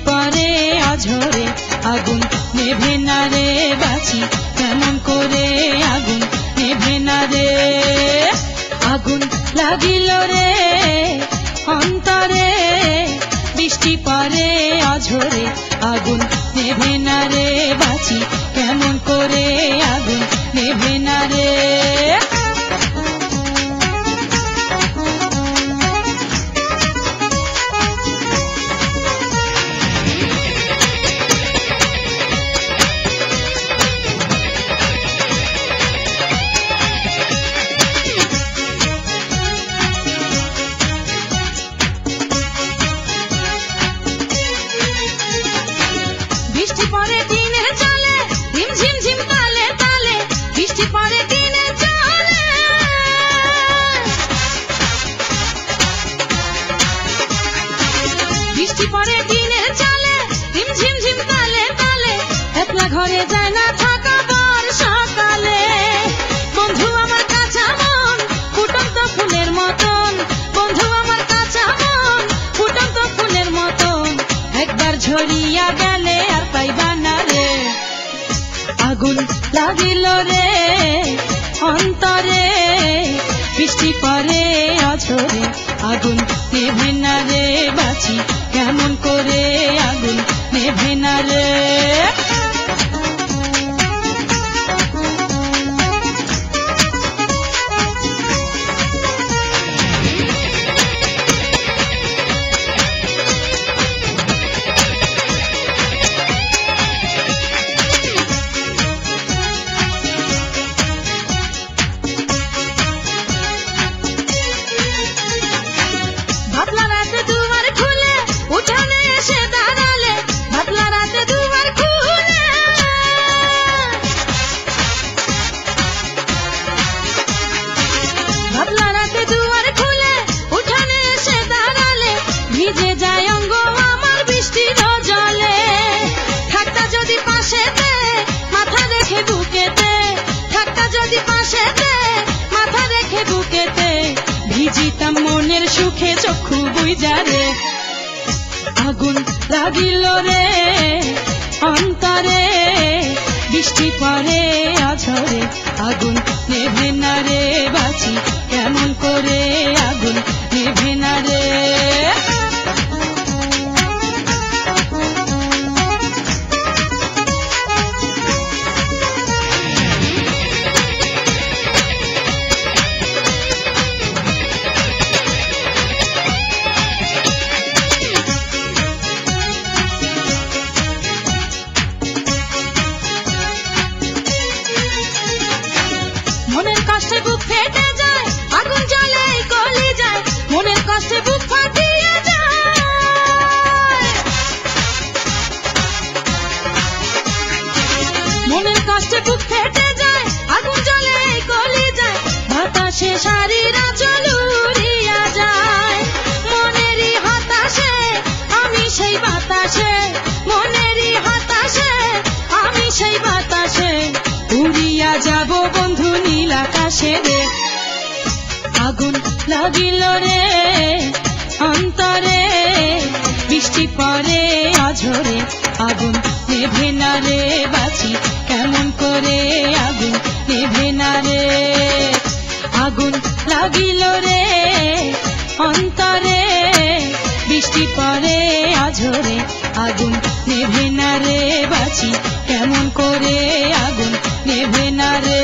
পড়ে অঝরে আগুন নেভে না রে বাঁচি কেমন করে আগুন নেভে না রে আগুন লাগিল রে অন্তরে বৃষ্টি পড়ে অঝরে আগুন নেভে না রে বাঁচি কেমন করে আগুন নেভে না রে বৃষ্টি পড়ে দিনের চালে ঝিমঝিম ঝিম তালে তালে বৃষ্টি পড়ে দিনের চালে বৃষ্টি পড়ে দিনের চালে ঝিমঝিম ঝিম তালে তালে একলা ঘরে যায় না থাকা বর্ষাকালে বন্ধু আমার কাছে মন ফুটন্ত ফুলের মতন বন্ধু আমার কাছে মন ফুটন্ত ফুলের মতন একবার ঝরিয়া গেলে আর পাইবা না রে আগুন লাগিল রে অন্তরে বৃষ্টি পড়ে অঝরে আগুন নেভে না রে বাঁচি কেমন করে আগুন নেভে না রে ভাবলা রাতে দুয়ার খুলে উঠানে এসে দাঁড়ালে ভাবলা রাতে দুয়ার খুলে ভাবলা রাতে দুয়ার খুলে উঠানে এসে দাঁড়ালে ভিজে যায় অঙ্গ আমার বৃষ্টির জলে থাকতা যদি পাশেতে মাথা রেখে বুকেতে থাকতা যদি পাশেতে মাথা রেখে বুকেতে ভিজিতাম মনের সুখে চক্ষু বুইজা রে আগুন লাগিল রে অন্তরে বৃষ্টি পড়ে অঝরে আগুন নেভে না রে বাঁচি কেমন করে আগুন নেভে না রে মনের কষ্টে বুক ফেটে যায় আগুন জ্বলে গলি যায় মনের কষ্টে বুক ফাটিয়ে যায় মনের কষ্টে বুক ফেটে যায় আগুন জ্বলে গলি যায় বাতাসে শাড়ির আঁচল উড়িয়া যায় মনেরই হতাশে আমি সেই বাতাসে মনেরই হতাশে আমি সেই বাতাসে উড়িয়া যাব বন্ধু নীল আকাশে রে আগুন লাগিল রে অন্তরে বৃষ্টি পড়ে অঝরে আগুন নেভে না রে বাঁচি কেমন করে আগুন নেভে না রে আগুন লাগিল রে অন্তরে বৃষ্টি পড়ে অঝরে আগুন নেভে না রে বাঁচি কেমন করে আগুন নেভে না রে